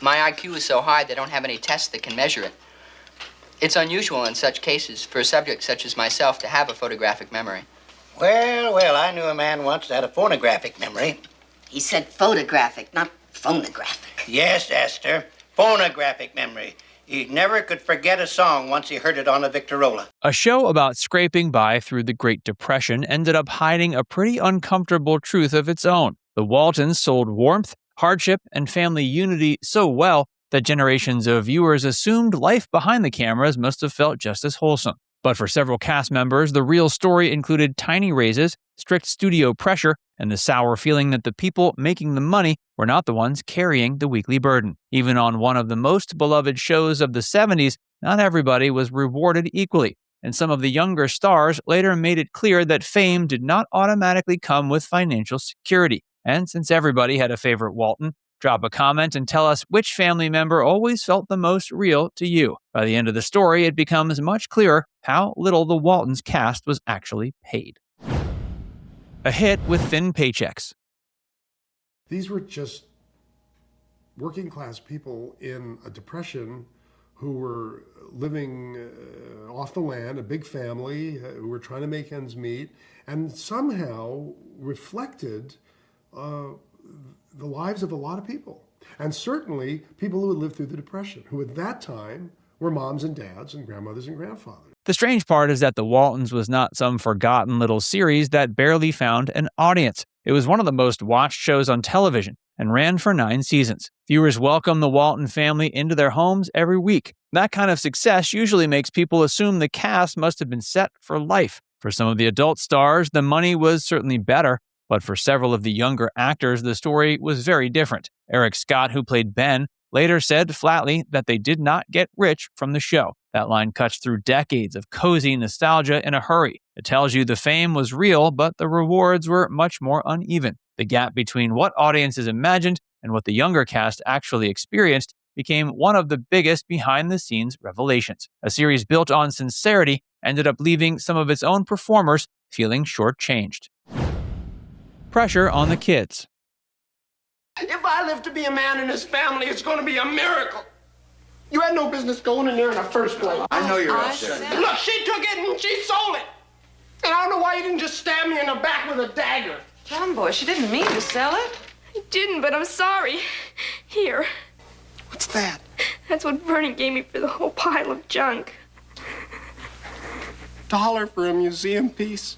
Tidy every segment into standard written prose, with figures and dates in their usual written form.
My IQ is so high they don't have any tests that can measure it. It's unusual in such cases for a subject such as myself to have a photographic memory. Well, I knew a man once that had a phonographic memory. He said photographic, not phonographic. Yes, Esther, phonographic memory. He never could forget a song once he heard it on a Victrola. A show about scraping by through the Great Depression ended up hiding a pretty uncomfortable truth of its own. The Waltons sold warmth, hardship, and family unity so well that generations of viewers assumed life behind the cameras must have felt just as wholesome. But for several cast members, the real story included tiny raises, strict studio pressure, and the sour feeling that the people making the money were not the ones carrying the weekly burden. Even on one of the most beloved shows of the 70s, not everybody was rewarded equally, and some of the younger stars later made it clear that fame did not automatically come with financial security. And since everybody had a favorite Walton, drop a comment and tell us which family member always felt the most real to you. By the end of the story, it becomes much clearer how little the Waltons cast was actually paid. A hit with thin paychecks. These were just working class people in a depression who were living off the land, a big family, who were trying to make ends meet, and somehow reflected the lives of a lot of people. And certainly people who had lived through the Depression, who at that time were moms and dads and grandmothers and grandfathers. The strange part is that The Waltons was not some forgotten little series that barely found an audience. It was one of the most watched shows on television and ran for 9 seasons. Viewers welcomed the Walton family into their homes every week. That kind of success usually makes people assume the cast must have been set for life. For some of the adult stars, the money was certainly better, but for several of the younger actors, the story was very different. Eric Scott, who played Ben, later said flatly that they did not get rich from the show. That line cuts through decades of cozy nostalgia in a hurry. It tells you the fame was real, but the rewards were much more uneven. The gap between what audiences imagined and what the younger cast actually experienced became one of the biggest behind-the-scenes revelations. A series built on sincerity ended up leaving some of its own performers feeling shortchanged. Pressure on the kids. If I live to be a man in this family, it's going to be a miracle. You had no business going in there in the first place. I know you're upset. Look, she took it and she sold it. And I don't know why you didn't just stab me in the back with a dagger. Tom boy, she didn't mean to sell it. I didn't, but I'm sorry. Here. What's that? That's what Vernie gave me for the whole pile of junk. $1 for a museum piece.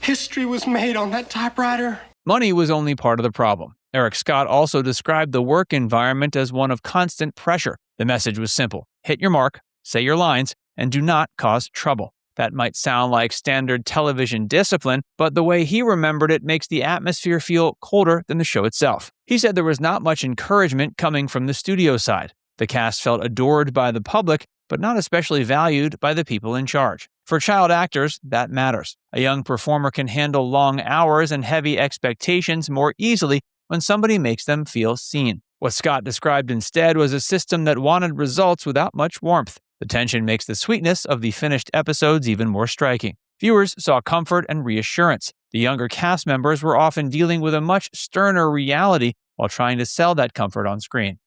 History was made on that typewriter. Money was only part of the problem. Eric Scott also described the work environment as one of constant pressure. The message was simple: hit your mark, say your lines, and do not cause trouble. That might sound like standard television discipline, but the way he remembered it makes the atmosphere feel colder than the show itself. He said there was not much encouragement coming from the studio side. The cast felt adored by the public, but not especially valued by the people in charge. For child actors, that matters. A young performer can handle long hours and heavy expectations more easily when somebody makes them feel seen. What Scott described instead was a system that wanted results without much warmth. The tension makes the sweetness of the finished episodes even more striking. Viewers saw comfort and reassurance. The younger cast members were often dealing with a much sterner reality while trying to sell that comfort on screen.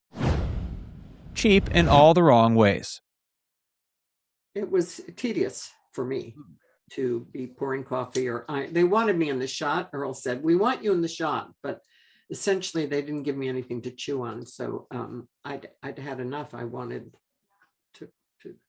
Cheap in all the wrong ways. It was tedious for me to be pouring coffee, they wanted me in the shot. Earl said, "We want you in the shot," but essentially they didn't give me anything to chew on. So I'd had enough. I wanted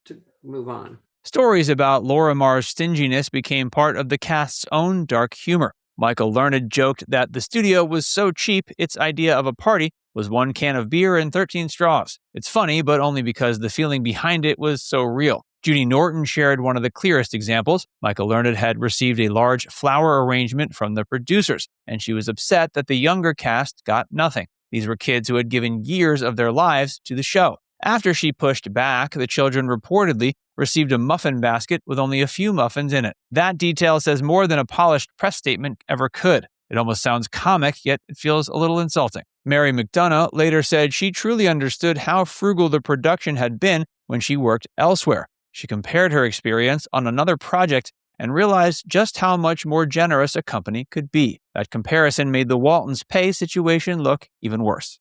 to move on. Stories about Laura Marr's stinginess became part of the cast's own dark humor. Michael Learned joked that the studio was so cheap, its idea of a party was 1 can of beer and 13 straws. It's funny, but only because the feeling behind it was so real. Judy Norton shared one of the clearest examples. Michael Learned had received a large flower arrangement from the producers, and she was upset that the younger cast got nothing. These were kids who had given years of their lives to the show. After she pushed back, the children reportedly received a muffin basket with only a few muffins in it. That detail says more than a polished press statement ever could. It almost sounds comic, yet it feels a little insulting. Mary McDonough later said she truly understood how frugal the production had been when she worked elsewhere. She compared her experience on another project and realized just how much more generous a company could be. That comparison made the Waltons' pay situation look even worse.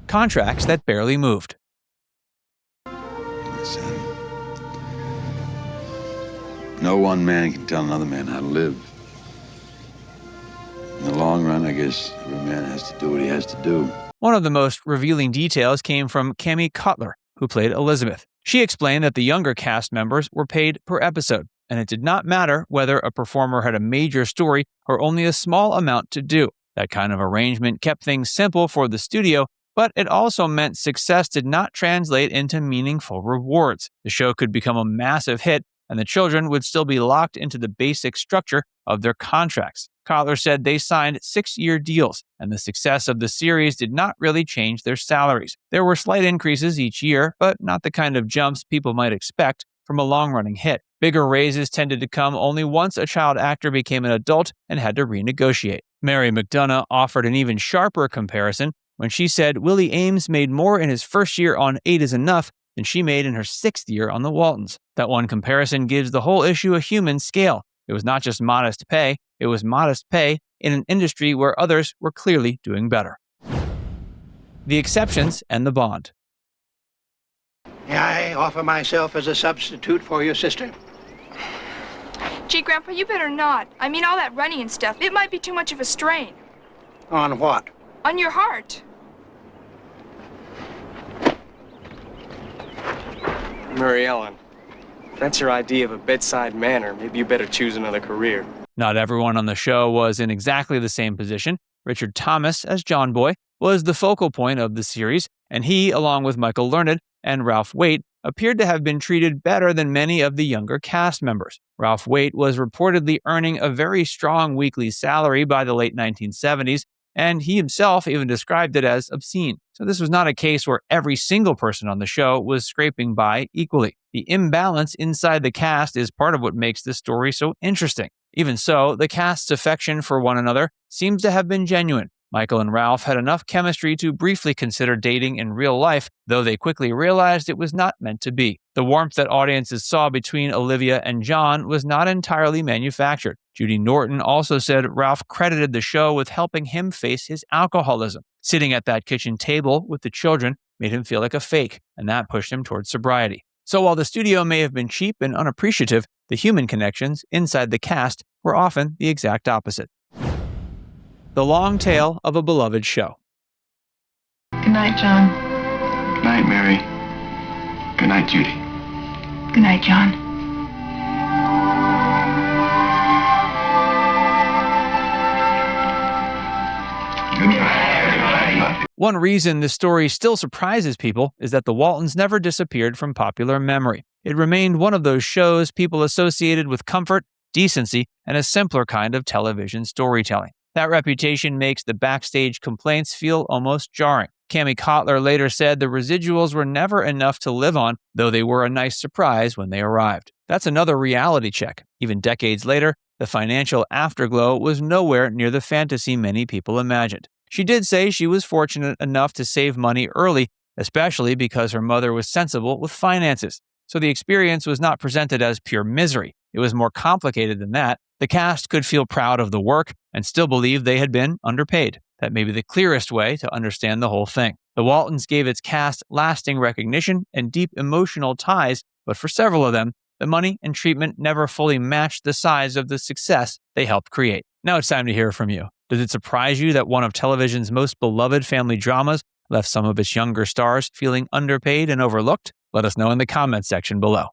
contracts that barely moved. Listen, no one man can tell another man how to live. In the long run, I guess every man has to do what he has to do. One of the most revealing details came from Cami Cutler, who played Elizabeth. She explained that the younger cast members were paid per episode, and it did not matter whether a performer had a major story or only a small amount to do. That kind of arrangement kept things simple for the studio, but it also meant success did not translate into meaningful rewards. The show could become a massive hit, and the children would still be locked into the basic structure of their contracts. Kotler said they signed 6-year deals, and the success of the series did not really change their salaries. There were slight increases each year, but not the kind of jumps people might expect from a long-running hit. Bigger raises tended to come only once a child actor became an adult and had to renegotiate. Mary McDonough offered an even sharper comparison when she said Willie Ames made more in his first year on 8 is Enough than she made in her 6th year on the Waltons. That one comparison gives the whole issue a human scale. It was not just modest pay, it was modest pay in an industry where others were clearly doing better. The exceptions and the bond. May I offer myself as a substitute for your sister? Gee, Grandpa, you better not. I mean, all that running and stuff, it might be too much of a strain. On what? On your heart. Mary Ellen, if that's your idea of a bedside manner, maybe you better choose another career. Not everyone on the show was in exactly the same position. Richard Thomas, as John Boy, was the focal point of the series, and he, along with Michael Learned and Ralph Waite, appeared to have been treated better than many of the younger cast members. Ralph Waite was reportedly earning a very strong weekly salary by the late 1970s, and he himself even described it as obscene. So this was not a case where every single person on the show was scraping by equally. The imbalance inside the cast is part of what makes this story so interesting. Even so, the cast's affection for one another seems to have been genuine. Michael and Ralph had enough chemistry to briefly consider dating in real life, though they quickly realized it was not meant to be. The warmth that audiences saw between Olivia and John was not entirely manufactured. Judy Norton also said Ralph credited the show with helping him face his alcoholism. Sitting at that kitchen table with the children made him feel like a fake, and that pushed him towards sobriety. So while the studio may have been cheap and unappreciative, the human connections inside the cast were often the exact opposite. The long tale of a beloved show. Good night, John. Good night, Mary. Good night, Judy. Good night, John. Good night. One reason this story still surprises people is that the Waltons never disappeared from popular memory. It remained one of those shows people associated with comfort, decency, and a simpler kind of television storytelling. That reputation makes the backstage complaints feel almost jarring. Cami Cotler later said the residuals were never enough to live on, though they were a nice surprise when they arrived. That's another reality check. Even decades later, the financial afterglow was nowhere near the fantasy many people imagined. She did say she was fortunate enough to save money early, especially because her mother was sensible with finances. So the experience was not presented as pure misery. It was more complicated than that. The cast could feel proud of the work and still believe they had been underpaid. That may be the clearest way to understand the whole thing. The Waltons gave its cast lasting recognition and deep emotional ties, but for several of them, the money and treatment never fully matched the size of the success they helped create. Now it's time to hear from you. Does it surprise you that one of television's most beloved family dramas left some of its younger stars feeling underpaid and overlooked? Let us know in the comments section below.